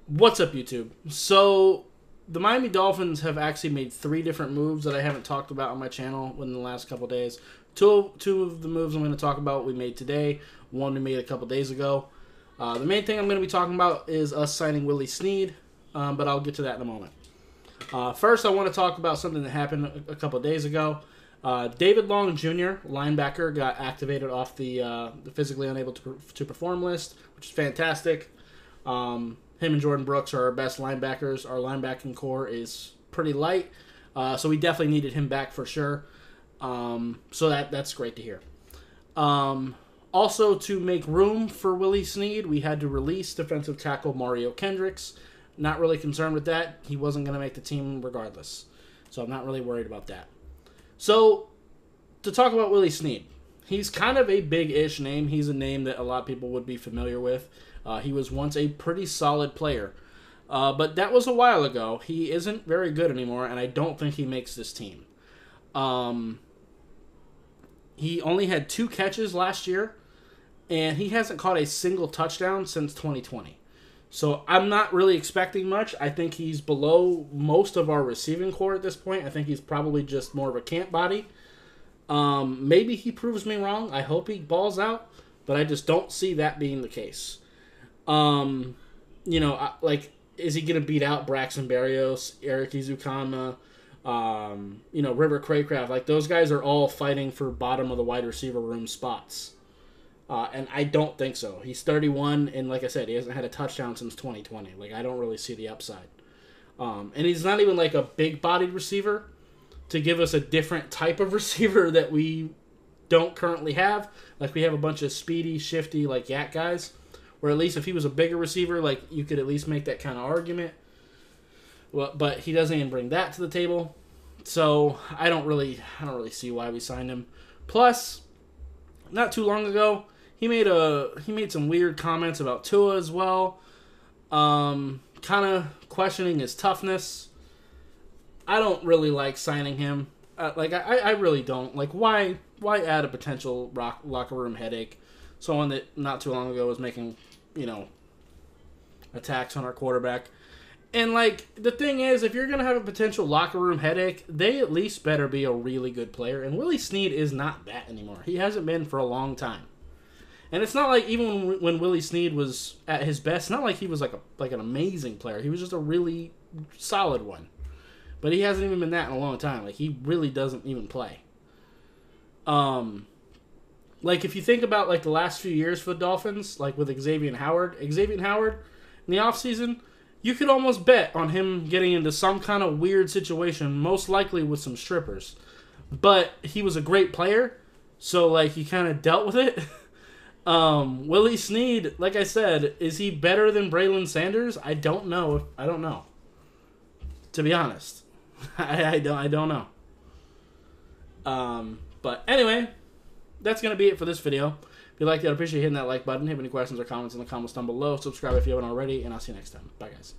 What's up, YouTube? So, the Miami Dolphins have actually made 3 different moves that I haven't talked about on my channel within the last couple days. Two of the moves I'm going to talk about we made today. One we made a couple days ago. The main thing I'm going to be talking about is us signing Willie Snead, but I'll get to that in a moment. First, I want to talk about something that happened a couple days ago. David Long Jr., linebacker, got activated off the physically unable to perform list, which is fantastic. Him and Jordan Brooks are our best linebackers. Our linebacking core is pretty light, so we definitely needed him back for sure. So that's great to hear. Also, to make room for Willie Snead, we had to release defensive tackle Mario Kendricks. Not really concerned with that. He wasn't going to make the team regardless, so I'm not really worried about that. So, to talk about Willie Snead, he's kind of a big-ish name. He's a name that a lot of people would be familiar with. He was once a pretty solid player, but that was a while ago. He isn't very good anymore, and I don't think he makes this team. He only had 2 catches last year, and he hasn't caught a single touchdown since 2020. So I'm not really expecting much. I think he's below most of our receiving core at this point. I think he's probably just more of a camp body. Maybe he proves me wrong. I hope he balls out, but I just don't see that being the case. Is he going to beat out Braxton Berrios, Eric Izukama, River Craycraft? Like, those guys are all fighting for bottom of the wide receiver room spots. And I don't think so. He's 31, and like I said, he hasn't had a touchdown since 2020. Like, I don't really see the upside. And he's not even like a big-bodied receiver to give us a different type of receiver that we don't currently have. Like, we have a bunch of speedy, shifty, like, yak guys. Or at least if he was a bigger receiver, like, you could at least make that kind of argument. Well, but he doesn't even bring that to the table. So I don't really see why we signed him. Plus, not too long ago, he made some weird comments about Tua as well. Kind of questioning his toughness. I don't really like signing him. I really don't. Like, why add a potential locker room headache? Someone that not too long ago was making, attacks on our quarterback. And, like, the thing is, if you're going to have a potential locker room headache, they at least better be a really good player. And Willie Snead is not that anymore. He hasn't been for a long time. And it's not like even when Willie Snead was at his best, not like he was like an amazing player. He was just a really solid one. But he hasn't even been that in a long time. Like, he really doesn't even play. Like, if you think about, like, the last few years for the Dolphins, like with Xavier Howard in the offseason, you could almost bet on him getting into some kind of weird situation, most likely with some strippers. But he was a great player, so, like, he kind of dealt with it. Willie Snead, like I said, is he better than Braylon Sanders? I don't know. To be honest. I don't know. But anyway, that's going to be it for this video. If you liked it, I'd appreciate hitting that like button. If you have any questions or comments in the comments down below, subscribe if you haven't already, and I'll see you next time. Bye, guys.